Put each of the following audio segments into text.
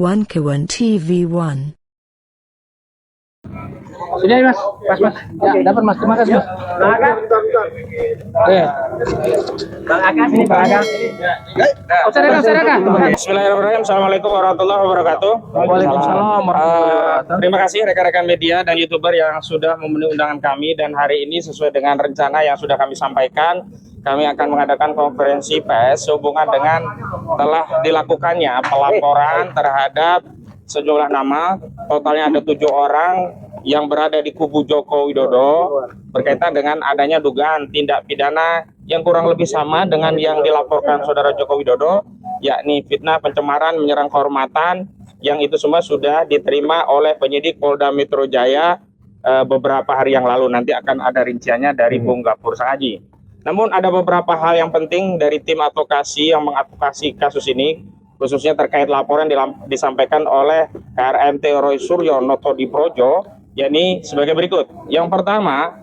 Wankawan TV1. Sudah ya, Mas. Mas. Ya, dapat Mas. Terima kasih, Mas. Bang Aga. Oke. Bang Aga sini, Bang Aga. Bismillahirrahmanirrahim. Assalamualaikum warahmatullahi wabarakatuh. Waalaikumsalam warahmatullahi wabarakatuh. Terima kasih rekan-rekan media dan YouTuber yang sudah memenuhi undangan kami, dan hari ini sesuai dengan rencana yang sudah kami sampaikan, kami akan mengadakan konferensi pers sehubungan dengan telah dilakukannya pelaporan terhadap sejumlah nama, totalnya ada 7 orang yang berada di kubu Joko Widodo berkaitan dengan adanya dugaan tindak pidana yang kurang lebih sama dengan yang dilaporkan saudara Joko Widodo, yakni fitnah, pencemaran, menyerang kehormatan, yang itu semua sudah diterima oleh penyidik Polda Metro Jaya beberapa hari yang lalu. Nanti akan ada rinciannya dari Bung Gafur Sahaji. Namun ada beberapa hal yang penting dari tim advokasi yang mengadvokasi kasus ini, khususnya terkait laporan disampaikan oleh KRMT Roy Suryo Noto di Projo, yakni sebagai berikut. Yang pertama,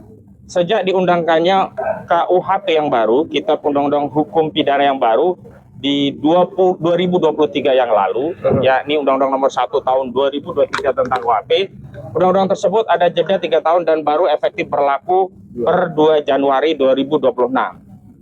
sejak diundangkannya KUHP yang baru, Kitab Undang-Undang Hukum Pidana yang baru di 2023 yang lalu, yakni Undang-Undang Nomor 1 Tahun 2023 tentang KUHP, Undang-Undang tersebut ada jeda 3 tahun dan baru efektif berlaku per 2 Januari 2026.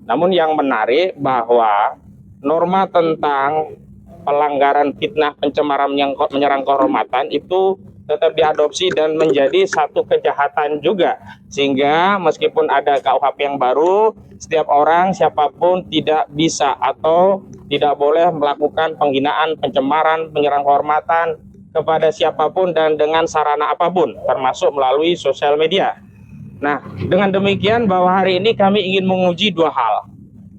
Namun yang menarik bahwa norma tentang pelanggaran fitnah, pencemaran, menyerang kehormatan itu tetap diadopsi dan menjadi satu kejahatan juga, sehingga meskipun ada KUHP yang baru, setiap orang siapapun tidak bisa atau tidak boleh melakukan penghinaan, pencemaran, menyerang kehormatan kepada siapapun dan dengan sarana apapun, termasuk melalui sosial media. Nah, dengan demikian bahwa hari ini kami ingin menguji 2 hal.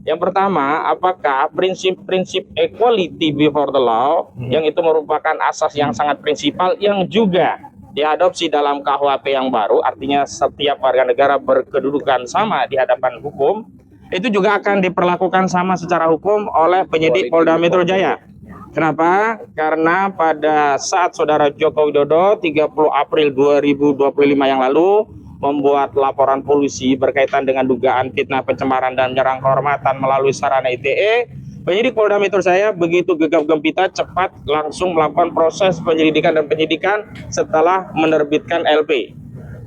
Yang pertama, apakah prinsip-prinsip equality before the law, yang itu merupakan asas yang sangat prinsipal yang juga diadopsi dalam KUHP yang baru, artinya setiap warga negara berkedudukan sama di hadapan hukum, itu juga akan diperlakukan sama secara hukum oleh penyidik Polda Metro Jaya. Kenapa? Karena pada saat saudara Joko Widodo 30 April 2025 yang lalu membuat laporan polisi berkaitan dengan dugaan fitnah, pencemaran, dan menyerang kehormatan melalui sarana ITE, penyidik Polda Metro Jaya begitu gegap gempita cepat langsung melakukan proses penyelidikan dan penyidikan setelah menerbitkan LP.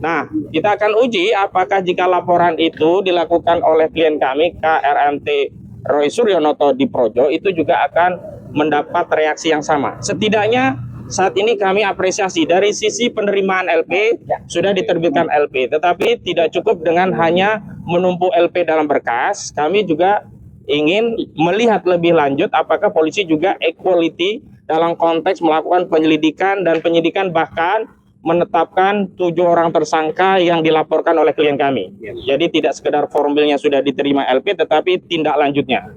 Nah, kita akan uji apakah jika laporan itu dilakukan oleh klien kami, KRMT Roy Suryo Noto di Projo, itu juga akan mendapat reaksi yang sama. Setidaknya saat ini kami apresiasi dari sisi penerimaan LP, sudah diterbitkan LP, tetapi tidak cukup dengan hanya menumpuk LP dalam berkas. Kami juga ingin melihat lebih lanjut apakah polisi juga equality dalam konteks melakukan penyelidikan dan penyidikan, bahkan menetapkan 7 orang tersangka yang dilaporkan oleh klien kami. Jadi tidak sekedar formilnya sudah diterima LP, tetapi tindak lanjutnya.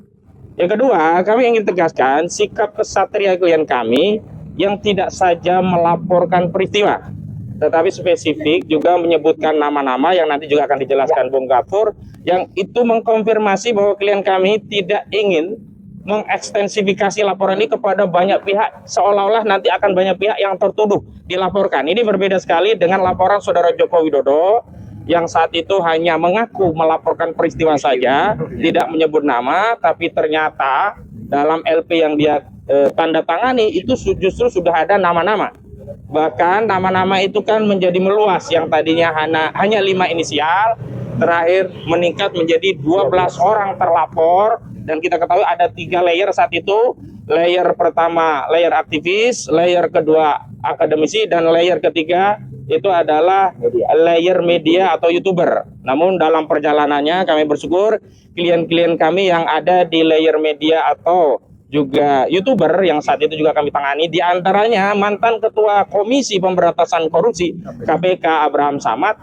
Yang kedua, kami ingin tegaskan sikap kesatria klien kami yang tidak saja melaporkan peristiwa, tetapi spesifik juga menyebutkan nama-nama yang nanti juga akan dijelaskan Bung Gafur, yang itu mengkonfirmasi bahwa klien kami tidak ingin mengekstensifikasi laporan ini kepada banyak pihak, seolah-olah nanti akan banyak pihak yang tertuduh dilaporkan. Ini berbeda sekali dengan laporan saudara Joko Widodo yang saat itu hanya mengaku melaporkan peristiwa saja, tidak menyebut nama, tapi ternyata dalam LP yang dia tanda tangani itu justru sudah ada nama-nama. Bahkan nama-nama itu kan menjadi meluas, yang tadinya hanya 5 inisial, terakhir meningkat menjadi 12 orang terlapor, dan kita ketahui ada 3 layer saat itu. Layer pertama layer aktivis, layer kedua akademisi, dan layer ketiga itu adalah layer media atau YouTuber. Namun dalam perjalanannya kami bersyukur klien-klien kami yang ada di layer media atau juga YouTuber yang saat itu juga kami tangani, diantaranya mantan Ketua Komisi Pemberantasan Korupsi KPK Abraham Samad,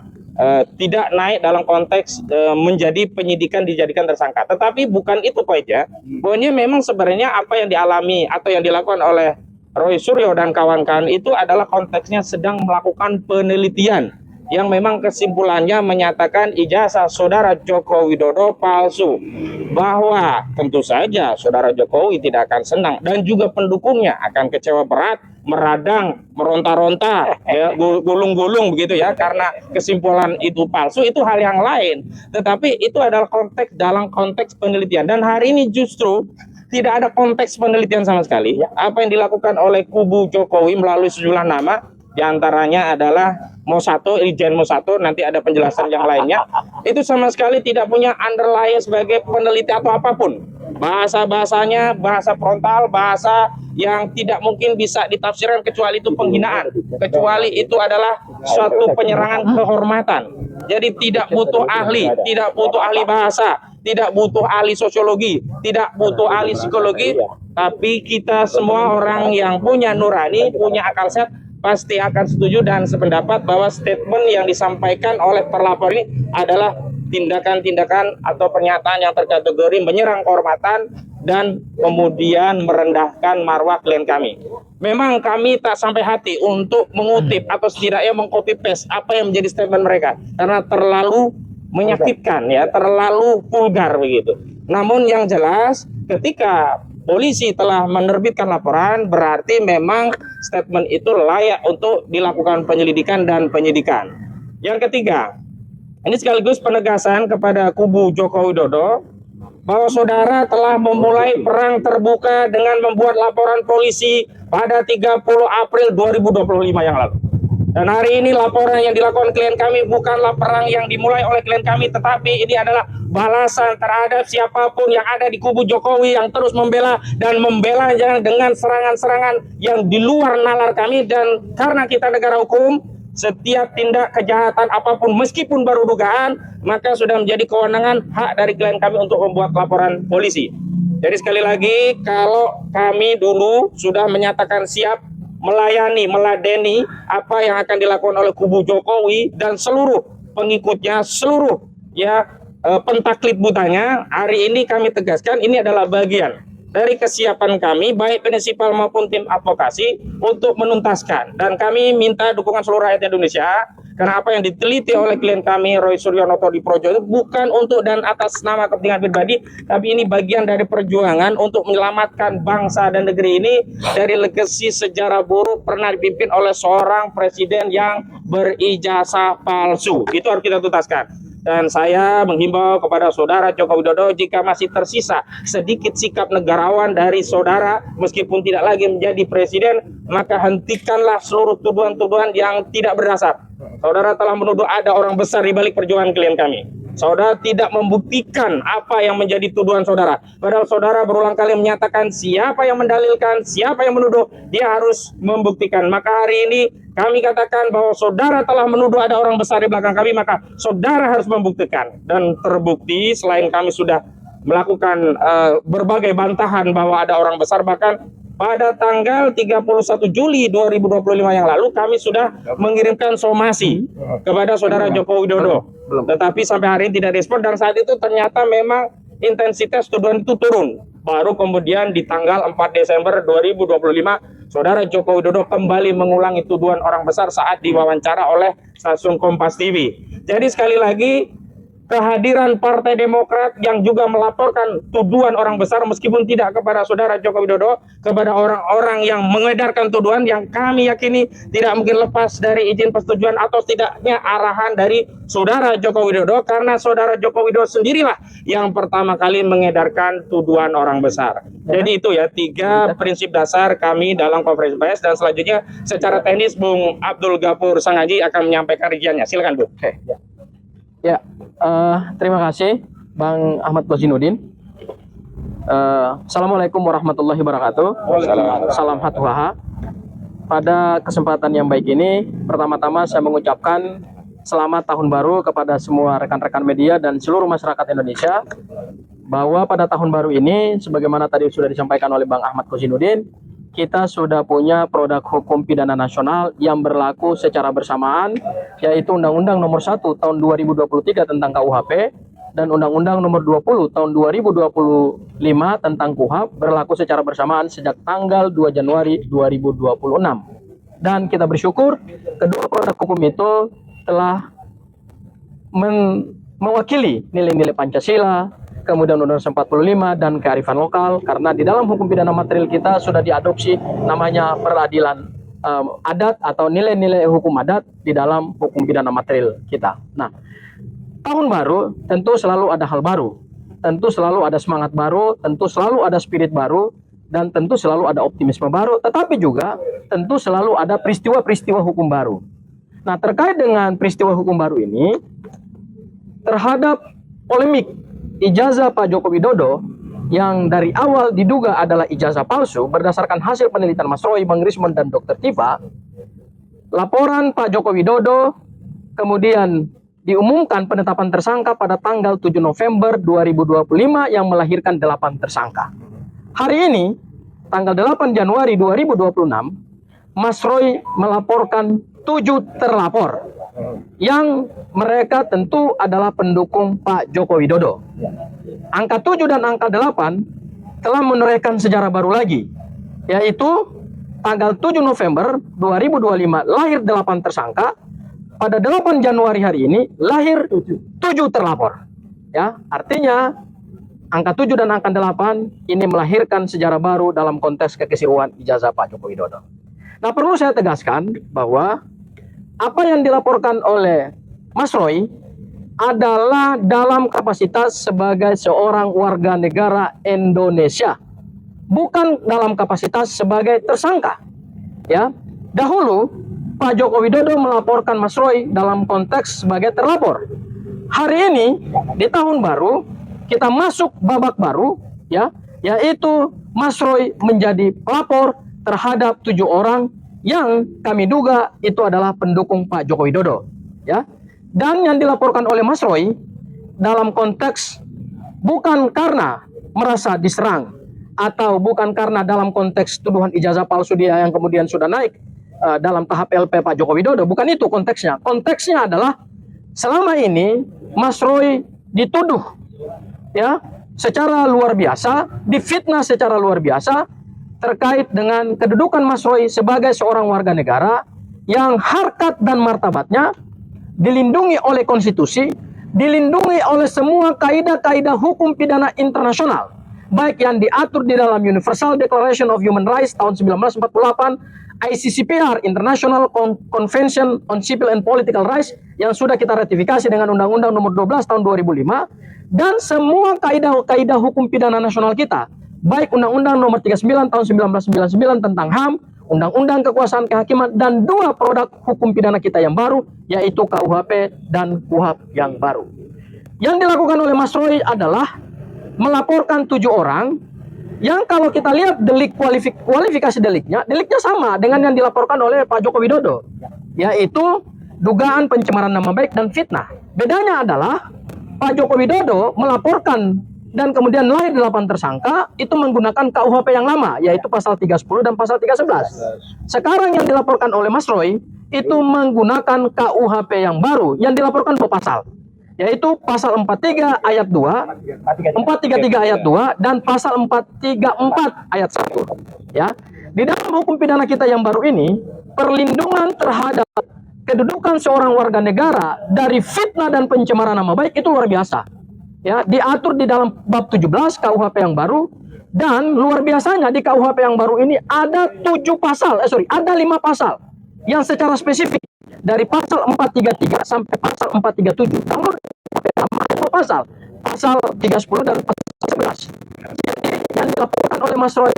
tidak naik dalam konteks menjadi penyidikan dijadikan tersangka. Tetapi bukan itu poinnya. Poinnya memang sebenarnya apa yang dialami atau yang dilakukan oleh Roy Suryo dan kawan-kawan itu adalah konteksnya sedang melakukan penelitian yang memang kesimpulannya menyatakan ijazah saudara Joko Widodo palsu, bahwa tentu saja saudara Jokowi tidak akan senang dan juga pendukungnya akan kecewa berat, meradang, meronta-ronta, ya, gulung-gulung begitu ya, karena kesimpulan itu palsu. Itu hal yang lain, tetapi itu adalah konteks dalam konteks penelitian. Dan hari ini justru tidak ada konteks penelitian sama sekali. Apa yang dilakukan oleh kubu Jokowi melalui sejumlah nama, diantaranya adalah Mo1, Irjen Mo1, nanti ada penjelasan yang lainnya. Itu sama sekali tidak punya underlying sebagai peneliti atau apapun. Bahasa-bahasanya, bahasa frontal, bahasa yang tidak mungkin bisa ditafsirkan kecuali itu penghinaan. Kecuali itu adalah suatu penyerangan kehormatan. Jadi tidak butuh ahli, tidak butuh ahli bahasa, tidak butuh ahli sosiologi, tidak butuh ahli psikologi, tapi kita semua orang yang punya nurani, punya akal sehat, pasti akan setuju dan sependapat bahwa statement yang disampaikan oleh terlapor ini adalah tindakan-tindakan atau pernyataan yang terkategori menyerang kehormatan dan kemudian merendahkan marwah klien kami. Memang kami tak sampai hati untuk mengutip atau setidaknya mengcopy paste apa yang menjadi statement mereka karena terlalu menyakitkan ya, terlalu vulgar begitu. Namun yang jelas ketika polisi telah menerbitkan laporan, berarti memang statement itu layak untuk dilakukan penyelidikan dan penyidikan. Yang ketiga, ini sekaligus penegasan kepada kubu Joko Widodo bahwa saudara telah memulai perang terbuka dengan membuat laporan polisi pada 30 April 2025 yang lalu. Dan hari ini laporan yang dilakukan klien kami bukanlah perang yang dimulai oleh klien kami, tetapi ini adalah balasan terhadap siapapun yang ada di kubu Jokowi yang terus membela dan membela dengan serangan-serangan yang di luar nalar kami. Dan karena kita negara hukum, setiap tindak kejahatan apapun meskipun baru dugaan, maka sudah menjadi kewenangan hak dari klien kami untuk membuat laporan polisi. Jadi sekali lagi, kalau kami dulu sudah menyatakan siap melayani, meladeni apa yang akan dilakukan oleh kubu Jokowi dan seluruh pengikutnya, seluruh pentaklid butanya, hari ini kami tegaskan ini adalah bagian dari kesiapan kami, baik prinsipal maupun tim advokasi untuk menuntaskan. Dan kami minta dukungan seluruh rakyat Indonesia, karena apa yang diteliti oleh klien kami Roy Suryonoto di Projo itu bukan untuk dan atas nama kepentingan pribadi, tapi ini bagian dari perjuangan untuk menyelamatkan bangsa dan negeri ini dari legasi sejarah buruk pernah dipimpin oleh seorang presiden yang berijazah palsu. Itu harus kita tuntaskan. Dan saya menghimbau kepada saudara Joko Widodo, jika masih tersisa sedikit sikap negarawan dari saudara meskipun tidak lagi menjadi presiden, maka hentikanlah seluruh tuduhan-tuduhan yang tidak berdasar. Saudara telah menuduh ada orang besar di balik perjuangan klien kami. Saudara tidak membuktikan apa yang menjadi tuduhan saudara. Padahal saudara berulang kali menyatakan siapa yang mendalilkan, siapa yang menuduh, dia harus membuktikan. Maka hari ini kami katakan bahwa saudara telah menuduh ada orang besar di belakang kami, maka saudara harus membuktikan. Dan terbukti selain kami sudah melakukan berbagai bantahan bahwa ada orang besar, bahkan pada tanggal 31 Juli 2025 yang lalu kami sudah mengirimkan somasi kepada saudara Joko Widodo. Tetapi sampai hari ini tidak respon, dan saat itu ternyata memang intensitas tuduhan itu turun. Baru kemudian di tanggal 4 Desember 2025 saudara Joko Widodo kembali mengulangi tuduhan orang besar saat diwawancara oleh stasiun Kompas TV. Jadi sekali lagi, kehadiran Partai Demokrat yang juga melaporkan tuduhan orang besar meskipun tidak kepada saudara Joko Widodo, kepada orang-orang yang mengedarkan tuduhan yang kami yakini tidak mungkin lepas dari izin persetujuan atau tidaknya arahan dari saudara Joko Widodo, karena saudara Joko Widodo sendirilah yang pertama kali mengedarkan tuduhan orang besar. Jadi itu ya 3 prinsip dasar kami dalam konferensi pers, dan selanjutnya secara teknis Bung Abdul Ghafur Sangaji akan menyampaikan rinciannya. Silakan Bung. Ya, terima kasih Bang Ahmad Kozinudin. Assalamualaikum warahmatullahi wabarakatuh. Salam hatuhaha. Pada kesempatan yang baik ini, pertama-tama saya mengucapkan selamat tahun baru kepada semua rekan-rekan media dan seluruh masyarakat Indonesia, bahwa pada tahun baru ini, sebagaimana tadi sudah disampaikan oleh Bang Ahmad Kozinudin, kita sudah punya produk hukum pidana nasional yang berlaku secara bersamaan, yaitu Undang-Undang Nomor 1 Tahun 2023 tentang KUHP dan Undang-Undang Nomor 20 Tahun 2025 tentang KUHP berlaku secara bersamaan sejak tanggal 2 Januari 2026. Dan kita bersyukur kedua produk hukum itu telah mewakili nilai-nilai Pancasila, kemudian Undang-Undang 45 dan kearifan lokal, karena di dalam hukum pidana material kita sudah diadopsi namanya peradilan adat atau nilai-nilai hukum adat di dalam hukum pidana material kita. Nah, tahun baru tentu selalu ada hal baru. tentu selalu ada semangat baru, tentu selalu ada spirit baru, dan tentu selalu ada optimisme baru, tetapi juga tentu selalu ada peristiwa-peristiwa hukum baru. Nah, terkait dengan peristiwa hukum baru ini, terhadap polemik ijazah Pak Joko Widodo yang dari awal diduga adalah ijazah palsu berdasarkan hasil penelitian Mas Roy, Bang Rismond, dan Dr. Tifa, laporan Pak Joko Widodo kemudian diumumkan penetapan tersangka pada tanggal 7 November 2025 yang melahirkan 8 tersangka. Hari ini, tanggal 8 Januari 2026, Mas Roy melaporkan 7 terlapor yang mereka tentu adalah pendukung Pak Joko Widodo. Angka 7 dan angka 8 telah menorehkan sejarah baru lagi, yaitu tanggal 7 November 2025 lahir 8 tersangka, pada 8 Januari hari ini lahir 7 terlapor. Ya, artinya angka 7 dan angka 8 ini melahirkan sejarah baru dalam konteks kekeseruan ijazah Pak Joko Widodo. Nah, perlu saya tegaskan bahwa apa yang dilaporkan oleh Mas Roy adalah dalam kapasitas sebagai seorang warga negara Indonesia, bukan dalam kapasitas sebagai tersangka. Ya, dahulu Pak Joko Widodo melaporkan Mas Roy dalam konteks sebagai terlapor. Hari ini di tahun baru kita masuk babak baru, ya, yaitu Mas Roy menjadi pelapor terhadap 7 orang yang kami duga itu adalah pendukung Pak Joko Widodo, ya. Dan yang dilaporkan oleh Mas Roy dalam konteks bukan karena merasa diserang atau bukan karena dalam konteks tuduhan ijazah palsu dia yang kemudian sudah naik dalam tahap LP Pak Joko Widodo, bukan itu konteksnya. Konteksnya adalah selama ini Mas Roy dituduh, ya, secara luar biasa, difitnah secara luar biasa terkait dengan kedudukan Mas Roy sebagai seorang warga negara yang harkat dan martabatnya dilindungi oleh konstitusi, dilindungi oleh semua kaidah-kaidah hukum pidana internasional, baik yang diatur di dalam Universal Declaration of Human Rights tahun 1948, ICCPR, International Convention on Civil and Political Rights, yang sudah kita ratifikasi dengan Undang-Undang Nomor 12 tahun 2005, dan semua kaidah-kaidah hukum pidana nasional kita, baik Undang-Undang Nomor 39 tahun 1999 tentang HAM, Undang-Undang Kekuasaan Kehakiman, dan 2 produk hukum pidana kita yang baru, yaitu KUHP dan KUHAP yang baru. Yang dilakukan oleh Mas Roy adalah melaporkan 7 orang yang kalau kita lihat delik kualifikasi deliknya sama dengan yang dilaporkan oleh Pak Joko Widodo, yaitu dugaan pencemaran nama baik dan fitnah. Bedanya adalah Pak Joko Widodo melaporkan dan kemudian lahir 8 tersangka itu menggunakan KUHP yang lama, yaitu pasal 310 dan pasal 311. Sekarang yang dilaporkan oleh Mas Roy itu menggunakan KUHP yang baru yang dilaporkan 2 pasal, yaitu pasal 43 ayat 2, 433 ayat 2, dan pasal 434 ayat 1. Ya. Di dalam hukum pidana kita yang baru ini, perlindungan terhadap kedudukan seorang warga negara dari fitnah dan pencemaran nama baik itu luar biasa. Ya, diatur di dalam bab 17 KUHP yang baru, dan luar biasanya di KUHP yang baru ini ada 5 pasal yang secara spesifik dari pasal 433 sampai pasal 437. Namun pasal 310 dan pasal 11. Jadi yang dilaporkan oleh Mas Roy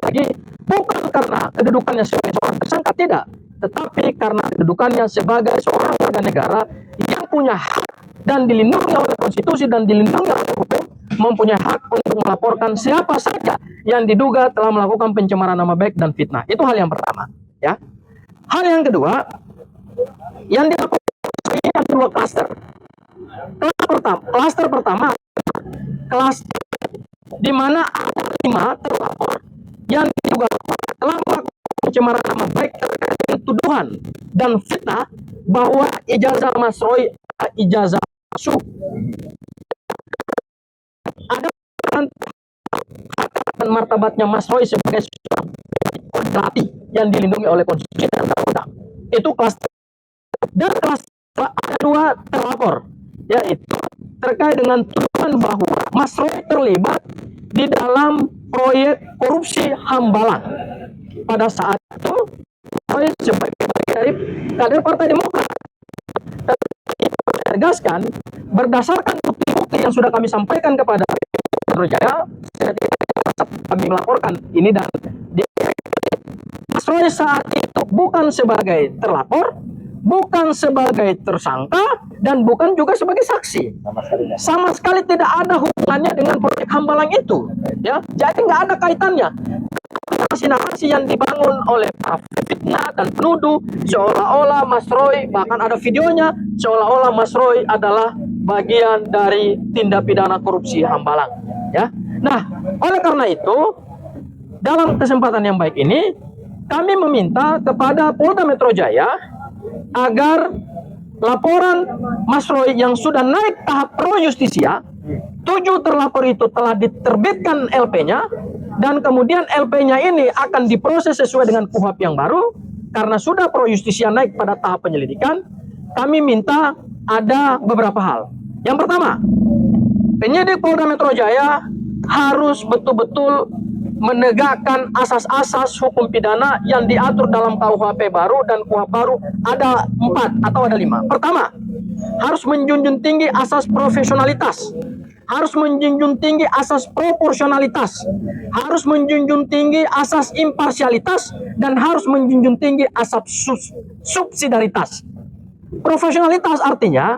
lagi bukan karena kedudukannya sebagai seorang tersangka, tidak, tetapi karena kedudukannya sebagai seorang warga negara yang punya hak dan dilindungi oleh konstitusi dan dilindungi oleh hukum, mempunyai hak untuk melaporkan siapa saja yang diduga telah melakukan pencemaran nama baik dan fitnah. Itu hal yang pertama, ya. Hal yang kedua, yang dilaporkan ini ada 2 klaster. Klaster pertama, klaster di mana ada 5 terlapor yang diduga telah melakukan pencemaran nama baik terkait dengan tuduhan dan fitnah bahwa ijazah Mas Roy ijazah palsu. Ada hak dan martabatnya Mas Roy sebagai seorang pelatih yang dilindungi oleh konstitusi dan undang-undang. Itu klaster. Dan klaster ada 2 terlapor, yaitu terkait dengan tuduhan bahwa Mas Roy terlibat di dalam proyek korupsi Hambalang. Pada saat itu, Roy sebagai dari kader Partai Demokrat tegaskan berdasarkan bukti bukti yang sudah kami sampaikan kepada Metro Jaya, kami melaporkan ini dan Mas Roy saat itu bukan sebagai terlapor, bukan sebagai tersangka, dan bukan juga sebagai saksi. Sama sekali tidak ada hubungannya dengan proyek Hambalang itu. Ya, jadi nggak ada kaitannya. Narasi-narasi yang dibangun oleh para fitnah dan penuduh seolah-olah Mas Roy, bahkan ada videonya, seolah-olah Mas Roy adalah bagian dari tindak pidana korupsi Hambalang. Ya, nah oleh karena itu dalam kesempatan yang baik ini kami meminta kepada Polda Metro Jaya agar laporan Mas Roy yang sudah naik tahap pro justisia, 7 terlapor itu telah diterbitkan LP-nya, dan kemudian LP-nya ini akan diproses sesuai dengan KUHP yang baru. Karena sudah pro justisia naik pada tahap penyelidikan, kami minta ada beberapa hal. Yang pertama, penyidik Polda Metro Jaya harus betul-betul menegakkan asas-asas hukum pidana yang diatur dalam KUHP baru dan KUHP baru. Ada 4 atau ada 5. Pertama, harus menjunjung tinggi asas profesionalitas, harus menjunjung tinggi asas proporsionalitas, harus menjunjung tinggi asas imparsialitas, dan harus menjunjung tinggi asas subsidiaritas. Profesionalitas artinya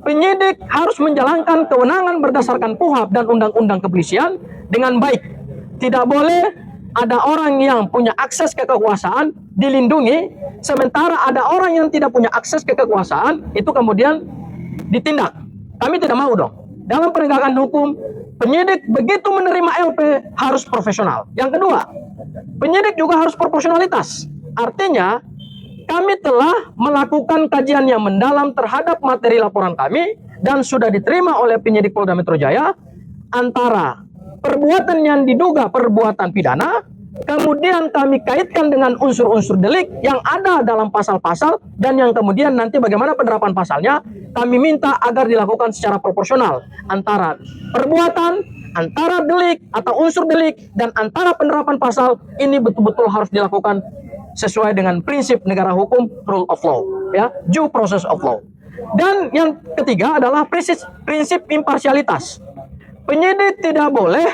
penyidik harus menjalankan kewenangan berdasarkan KUHP dan Undang-Undang Kepolisian dengan baik. Tidak boleh ada orang yang punya akses ke kekuasaan dilindungi, sementara ada orang yang tidak punya akses ke kekuasaan itu kemudian ditindak. Kami tidak mau dong. Dalam penegakan hukum, penyidik begitu menerima LP harus profesional. Yang kedua, penyidik juga harus proporsionalitas. Artinya, kami telah melakukan kajian yang mendalam terhadap materi laporan kami dan sudah diterima oleh penyidik Polda Metro Jaya antara perbuatan yang diduga perbuatan pidana, kemudian kami kaitkan dengan unsur-unsur delik yang ada dalam pasal-pasal, dan yang kemudian nanti bagaimana penerapan pasalnya, kami minta agar dilakukan secara proporsional antara perbuatan, antara delik atau unsur delik, dan antara penerapan pasal. Ini betul-betul harus dilakukan sesuai dengan prinsip negara hukum, rule of law, ya, due process of law. Dan yang ketiga adalah prinsip imparsialitas. Penyidik tidak boleh,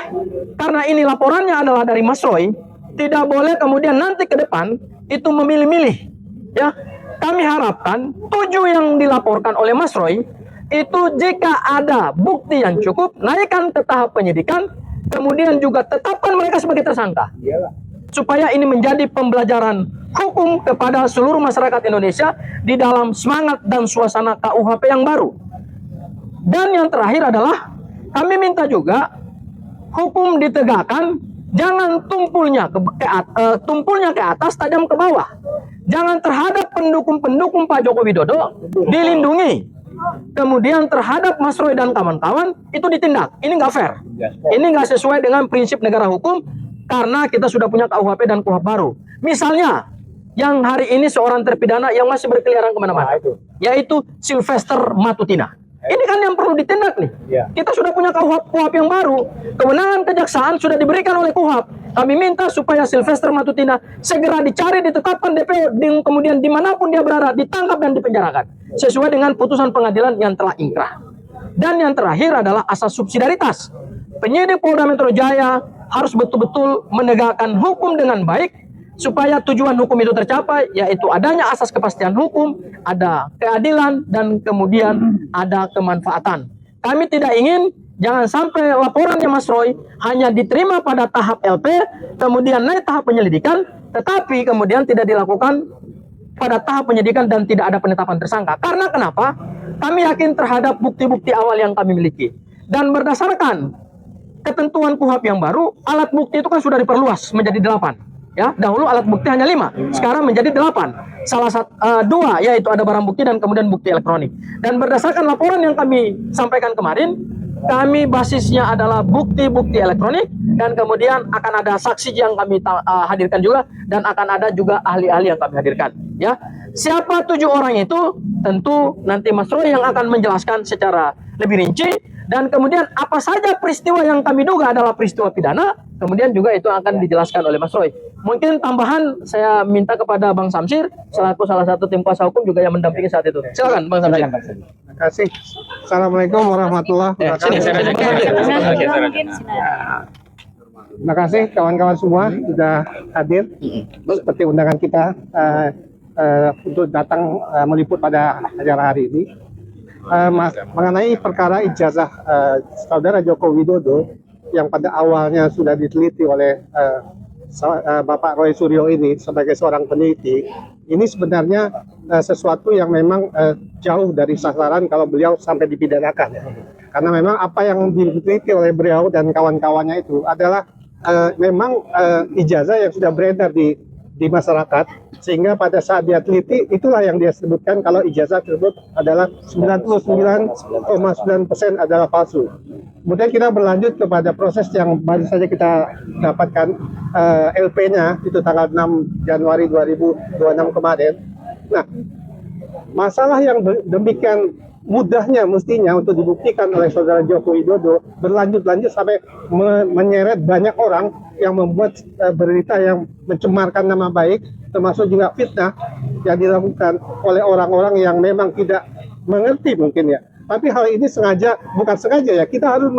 karena ini laporannya adalah dari Mas Roy, tidak boleh kemudian nanti ke depan itu memilih-milih. Ya, kami harapkan 7 yang dilaporkan oleh Mas Roy itu jika ada bukti yang cukup, naikkan ke tahap penyidikan, kemudian juga tetapkan mereka sebagai tersangka. Supaya ini menjadi pembelajaran hukum kepada seluruh masyarakat Indonesia di dalam semangat dan suasana KUHP yang baru. Dan yang terakhir adalah kami minta juga hukum ditegakkan, jangan tumpulnya ke atas, tajam ke bawah. Jangan terhadap pendukung-pendukung Pak Joko Widodo dilindungi, kemudian terhadap Mas Roy dan kawan-kawan itu ditindak. Ini nggak fair. Ini nggak sesuai dengan prinsip negara hukum, karena kita sudah punya KUHP dan KUHP baru. Misalnya, yang hari ini seorang terpidana yang masih berkeliaran kemana-mana, yaitu Sylvester Matutina. Ini kan yang perlu ditindak nih. Kita sudah punya KUHP yang baru. Kewenangan kejaksaan sudah diberikan oleh KUHP. Kami minta supaya Sylvester Matutina segera dicari, ditetapkan DPO, kemudian dimanapun dia berada, ditangkap dan dipenjarakan. Sesuai dengan putusan pengadilan yang telah ingkrah. Dan yang terakhir adalah asas subsidiaritas. Penyidik Polda Metro Jaya harus betul-betul menegakkan hukum dengan baik, supaya tujuan hukum itu tercapai, yaitu adanya asas kepastian hukum, ada keadilan, dan kemudian ada kemanfaatan. Kami tidak ingin, jangan sampai laporannya Mas Roy hanya diterima pada tahap LP, kemudian naik tahap penyelidikan, tetapi kemudian tidak dilakukan pada tahap penyidikan dan tidak ada penetapan tersangka. Karena kenapa? Kami yakin terhadap bukti-bukti awal yang kami miliki. Dan berdasarkan ketentuan KUHP yang baru, alat bukti itu kan sudah diperluas menjadi 8. Ya, dahulu alat bukti hanya 5, sekarang menjadi 8. Salah satu 2 yaitu ada barang bukti dan kemudian bukti elektronik. Dan berdasarkan laporan yang kami sampaikan kemarin, kami basisnya adalah bukti-bukti elektronik, dan kemudian akan ada saksi yang kami hadirkan juga, dan akan ada juga ahli-ahli yang kami hadirkan. Ya, siapa 7 orang itu tentu nanti Mas Roy yang akan menjelaskan secara lebih rinci. Dan kemudian apa saja peristiwa yang kami duga adalah peristiwa pidana, kemudian juga itu akan dijelaskan oleh Mas Roy. Mungkin tambahan saya minta kepada Bang Samsir selaku salah satu tim kuasa hukum juga yang mendampingi saat itu. Silakan Bang Samsir. Terima kasih. Assalamualaikum warahmatullahi wabarakatuh. Terima kasih kawan-kawan semua sudah hadir seperti undangan kita untuk datang meliput pada acara hari ini. Mengenai perkara ijazah saudara Joko Widodo yang pada awalnya sudah diteliti oleh Bapak Roy Suryo ini sebagai seorang peneliti, ini sebenarnya sesuatu yang memang jauh dari sasaran kalau beliau sampai dipidanakan. Karena memang apa yang diteliti oleh beliau dan kawan-kawannya itu adalah memang ijazah yang sudah beredar di masyarakat, sehingga pada saat dia teliti itulah yang dia sebutkan kalau ijazah tersebut adalah 99,9% adalah palsu. Kemudian kita berlanjut kepada proses yang baru saja kita dapatkan LP-nya itu tanggal 6 Januari 2026 kemarin. Nah, masalah yang demikian mudahnya mestinya untuk dibuktikan oleh saudara Joko Widodo berlanjut-lanjut sampai menyeret banyak orang yang membuat berita yang mencemarkan nama baik, termasuk juga fitnah yang dilakukan oleh orang-orang yang memang tidak mengerti mungkin ya. Tapi hal ini sengaja, bukan sengaja ya, kita harus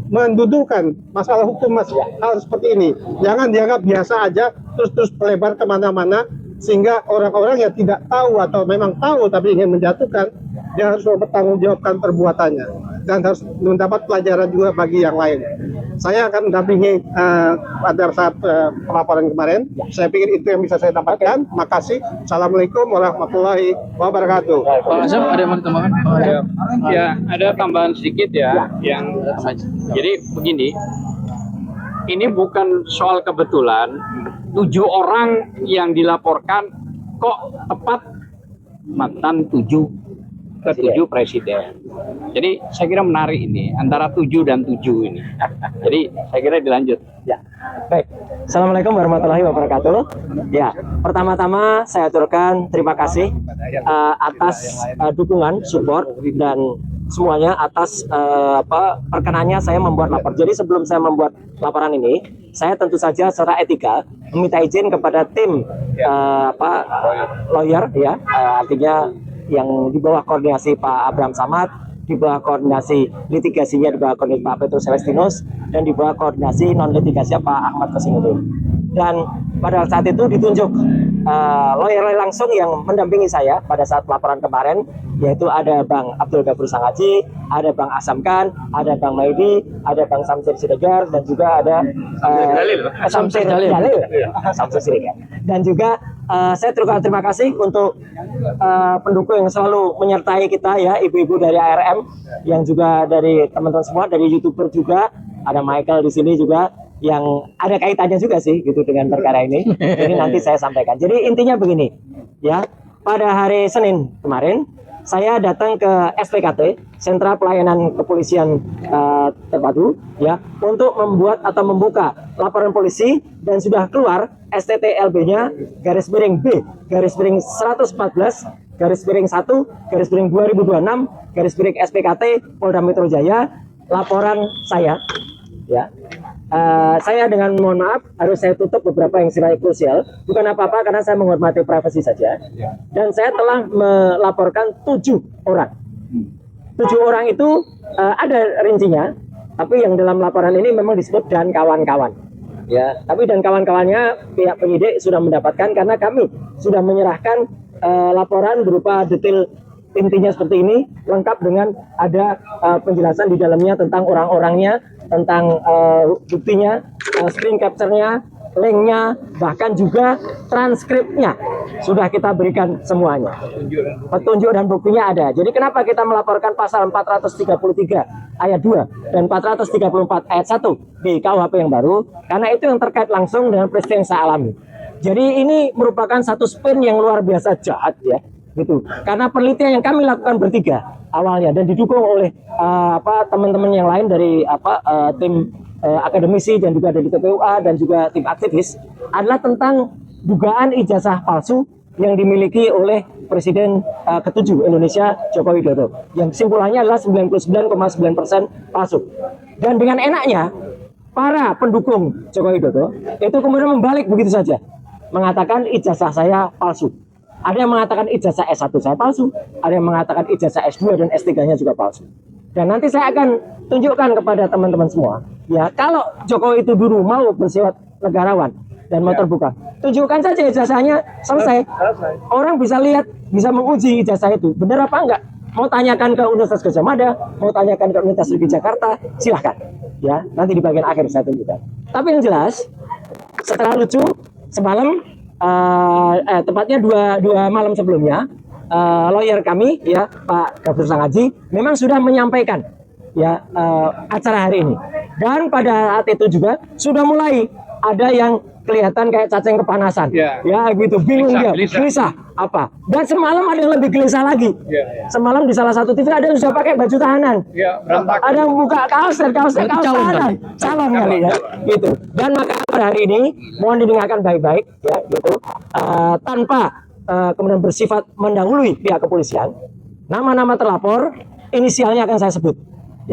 mendudukan masalah hukum hal seperti ini. Jangan dianggap biasa aja terus melebar kemana-mana, sehingga orang-orang yang tidak tahu atau memang tahu tapi ingin menjatuhkan, dia harus bertanggungjawabkan perbuatannya dan harus mendapat pelajaran juga bagi yang lain. Saya akan mendampingi pada saat pelaporan kemarin. Saya pikir itu yang bisa saya dapatkan. Makasih. Assalamualaikum warahmatullahi wabarakatuh. Pak Azam ada yang mau ditambahkan? Ya, ada tambahan sedikit ya. Jadi begini, ini bukan soal kebetulan. 7 orang yang dilaporkan kok tepat mantan 7 presiden. Jadi saya kira menarik ini antara 7 dan 7 ini. Jadi saya kira dilanjut. Ya, baik. Assalamualaikum warahmatullahi wabarakatuh. Ya, pertama-tama saya aturkan terima kasih atas dukungan, support dan semuanya atas perkenannya saya membuat lapor. Jadi sebelum saya membuat laporan ini, saya tentu saja secara etika meminta izin kepada tim lawyer ya, artinya yang di bawah koordinasi Pak Abraham Samad, di bawah koordinasi litigasinya di bawah koordinasi Pak Petrus Celestinus, dan di bawah koordinasi non litigasi Pak Ahmad Kosinuddin. Dan pada saat itu ditunjuk lawyer langsung yang mendampingi saya pada saat laporan kemarin, yaitu ada Bang Abdul Ghafur Sangaji, ada Bang Asam Khan, ada Bang Maidi, ada Bang Samsir Siregar, dan juga ada Samsir Jalil. Samsir Siregar. Dan juga saya terima kasih untuk pendukung yang selalu menyertai kita ya, ibu-ibu dari ARM, yang juga dari teman-teman semua, dari YouTuber juga, ada Michael di sini juga, yang ada kaitannya juga sih gitu dengan perkara ini. Jadi nanti saya sampaikan. Jadi intinya begini, ya, pada hari Senin kemarin saya datang ke SPKT, Sentra Pelayanan Kepolisian Terpadu, ya, untuk membuat atau membuka laporan polisi, dan sudah keluar STTLB-nya /B /1/1/2026 SPKT Polda Metro Jaya, laporan saya, ya. Saya dengan mohon maaf harus saya tutup beberapa yang sifatnya krusial, bukan apa-apa karena saya menghormati privasi saja. Dan saya telah melaporkan 7 orang. 7 orang itu ada rincinya, tapi yang dalam laporan ini memang disebut dan kawan-kawan. Ya, tapi dan kawan-kawannya pihak penyidik sudah mendapatkan karena kami sudah menyerahkan laporan berupa detail intinya seperti ini, lengkap dengan ada penjelasan di dalamnya tentang orang-orangnya, tentang buktinya, screen capture-nya, link-nya, bahkan juga transkripnya sudah kita berikan semuanya. Petunjuk dan buktinya ada. Jadi kenapa kita melaporkan pasal 433 ayat 2 dan 434 ayat 1 di KUHP yang baru? Karena itu yang terkait langsung dengan peristiwa yang saya alami. Jadi ini merupakan satu spin yang luar biasa jahat ya, gitu. Karena penelitian yang kami lakukan bertiga awalnya dan didukung oleh teman-teman yang lain dari tim akademisi dan juga dari TPUA dan juga tim aktivis adalah tentang dugaan ijazah palsu yang dimiliki oleh Presiden ke-7 Indonesia Joko Widodo. Yang kesimpulannya adalah 99,9% palsu. Dan dengan enaknya para pendukung Joko Widodo itu kemudian membalik begitu saja, mengatakan ijazah saya palsu. Ada yang mengatakan ijazah S1 saya palsu, ada yang mengatakan ijazah S2 dan S3-nya juga palsu. Dan nanti saya akan tunjukkan kepada teman-teman semua, ya, kalau Jokowi itu dulu mau bersifat negarawan dan mau terbuka, tunjukkan saja ijazahnya, selesai. Orang bisa lihat, bisa menguji ijazah itu benar apa enggak. Mau tanyakan ke Universitas Gadjah Mada, mau tanyakan ke Universitas Negeri Jakarta, silahkan. Ya, nanti di bagian akhir saya tunjukkan. Tapi yang jelas, setelah lucu, semalam, tepatnya dua malam sebelumnya, lawyer kami, ya, Pak Gafur Sangaji, memang sudah menyampaikan, ya, acara hari ini. Dan pada saat itu juga sudah mulai ada yang kelihatan kayak cacing kepanasan, ya, gitu, bingung dia, gelisah apa. Dan semalam ada yang lebih gelisah lagi. Semalam di salah satu TV ada yang sudah pakai baju tahanan, ada yang buka kaos dan kaosnya kaos tahanan, calon kali, ya, gitu. Dan maka pada hari ini mohon didengarkan baik-baik, ya, gitu, tanpa kemudian bersifat mendahului pihak kepolisian. Nama-nama terlapor, inisialnya akan saya sebut,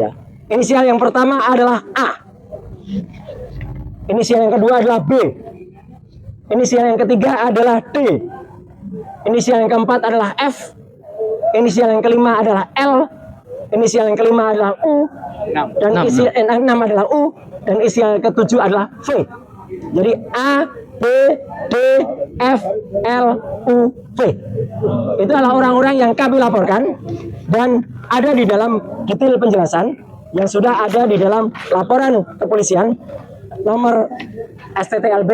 ya. Inisial yang pertama adalah A. Inisial yang kedua adalah B. Inisial yang ketiga adalah D. Inisial yang keempat adalah F. Inisial yang kelima adalah L. Inisial yang kelima adalah U. Dan inisial yang enam adalah U. Dan inisial yang ketujuh adalah V. Jadi A, B, D, F, L, U, V. Itu adalah orang-orang yang kami laporkan dan ada di dalam detail penjelasan yang sudah ada di dalam laporan kepolisian nomor STTLB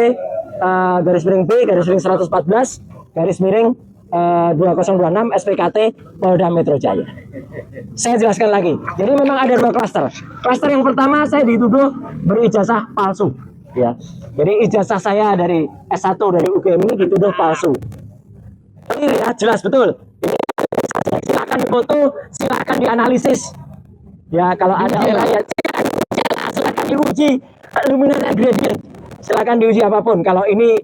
garis miring B garis miring 114 garis miring 2026 SPKT Polda Metro Jaya. Saya jelaskan lagi. Jadi memang ada dua klaster. Klaster yang pertama, saya dituduh berijazah palsu, ya. Jadi ijazah saya dari S1 dari UGM ini dituduh palsu. Ini ya, jelas betul. Ini silakan difoto, silakan dianalisis. Ya, kalau ada orang ya silakan diuji luminant gradient. Silakan diuji apapun. Kalau ini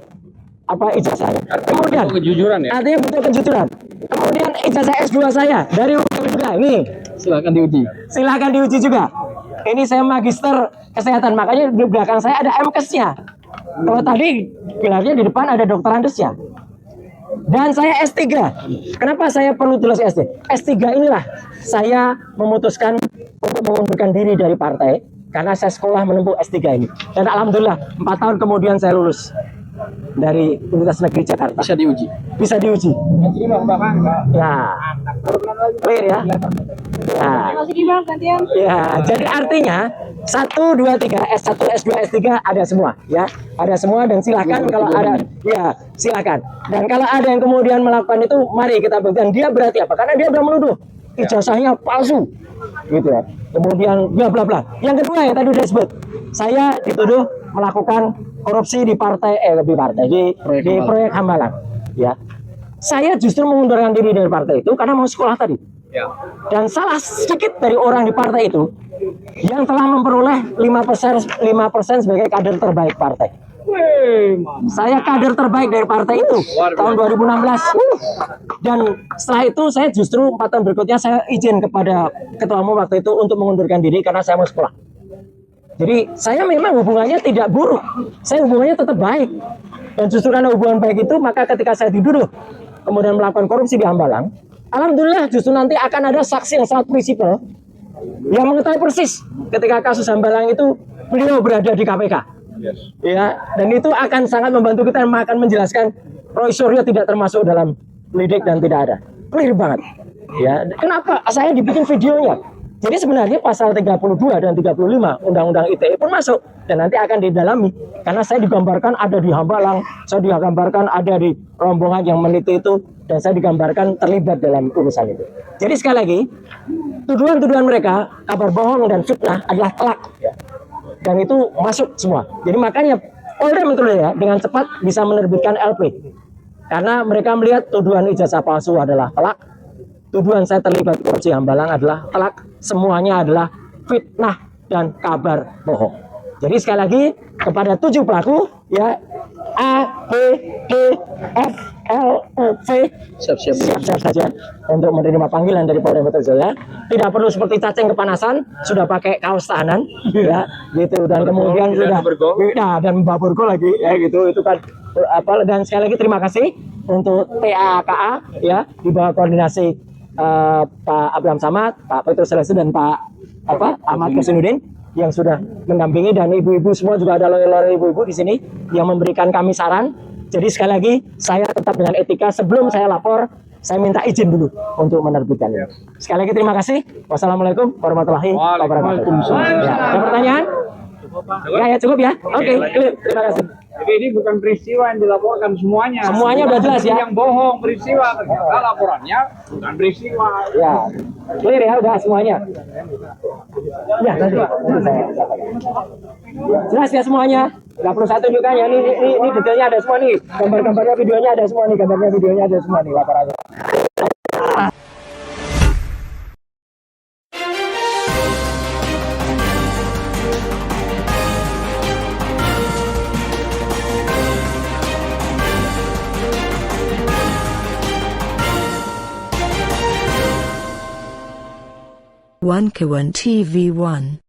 apa ijazahnya. Kemudian kejujuran, ya. artinya butuh kejujuran. Kemudian ijazah S2 saya dari UGM juga. Ini Silakan diuji. silakan diuji juga. Ini saya magister kesehatan, makanya di belakang saya ada MKes-nya. Kalau tadi gelarnya di depan ada doktorandesnya. Dan saya S3. Kenapa saya perlu tulis S3? S3 inilah saya memutuskan untuk mengundurkan diri dari partai karena saya sekolah menempuh S3 ini. Dan alhamdulillah 4 tahun kemudian saya lulus dari Universitas Negeri Jakarta. Bisa diuji. Bisa diuji. Ya. Clear ya. Ya, jadi artinya 1, 2, 3, S1, S2, S3 ada semua, ya. Ada semua dan silakan kalau ada, ya, silakan. Dan kalau ada yang kemudian melakukan itu, mari kita buktikan dia berarti apa? Karena dia sudah menuduh ijazahnya palsu. Gitu ya. Kemudian bla bla bla. Yang kedua yang tadi sudah disebut, saya dituduh melakukan korupsi di partai di proyek Hambalang, ya. Saya justru mengundurkan diri dari partai itu karena mau sekolah tadi. Dan salah sedikit dari orang di partai itu yang telah memperoleh 5% sebagai kader terbaik partai. Saya kader terbaik dari partai itu tahun 2016. Dan setelah itu saya justru 4 tahun berikutnya saya izin kepada ketua umum waktu itu untuk mengundurkan diri karena saya mau sekolah. Jadi saya memang hubungannya tidak buruk, saya hubungannya tetap baik. Dan justru karena hubungan baik itu, maka ketika saya dituduh kemudian melakukan korupsi di Hambalang, alhamdulillah justru nanti akan ada saksi yang sangat prinsipal yang mengetahui persis ketika kasus Hambalang itu beliau berada di KPK. Ya, dan itu akan sangat membantu kita akan menjelaskan Roy Suryo tidak termasuk dalam lidik dan tidak ada. Clear banget. Ya, kenapa saya dibikin videonya? Jadi sebenarnya pasal 32 dan 35 Undang-Undang ITE pun masuk dan nanti akan didalami karena saya digambarkan ada di Hambalang, saya digambarkan ada di rombongan yang meneliti itu dan saya digambarkan terlibat dalam urusan itu. Jadi sekali lagi, tuduhan-tuduhan mereka kabar bohong dan fitnah adalah telak, ya. Dan itu masuk semua. Jadi makanya Polda Metro Jaya dengan cepat bisa menerbitkan LP karena mereka melihat tuduhan ijazah palsu adalah telak. Tuduhan saya terlibat korupsi Hambalang adalah telak, semuanya adalah fitnah dan kabar bohong. Jadi sekali lagi kepada 7 pelaku, ya, A, B, D, F, L, O, V. Siap-siap saja untuk menerima panggilan dari Polda Metro Jaya. Tidak perlu seperti cacing kepanasan, sudah pakai kaos tahanan, ya, gitu. Dan kemudian sudah, nah, dan baburgo lagi, ya, gitu. Itu kan apa? Dan sekali lagi terima kasih untuk TAKA, ya, di bawah koordinasi Pak Abraham Samad, Pak Petrus Selesi, dan Pak Ahmad Kosinudin yang sudah mendampingi, dan ibu-ibu semua juga ada lawyer-lawyer ibu-ibu di sini yang memberikan kami saran. Jadi sekali lagi saya tetap dengan etika, sebelum saya lapor saya minta izin dulu untuk menerbitkannya. Sekali lagi terima kasih. Wassalamualaikum warahmatullahi wabarakatuh. Ya, ada pertanyaan? Ya, cukup ya. Oke, terima kasih. Jadi ini bukan peristiwa yang dilaporkan semuanya. Semuanya udah jelas ya. Yang bohong peristiwa, ternyata laporannya bukan peristiwa. Ya, clear ya, udah semuanya. Ya, nanti saya sampaikan. Jelas ya semuanya. Nggak perlu saya tunjukkan ya. Ini detailnya ada semua nih. Gambar-gambarnya, videonya ada semua nih. Gambarnya, videonya ada semua nih laporannya. One Kawan TV 1.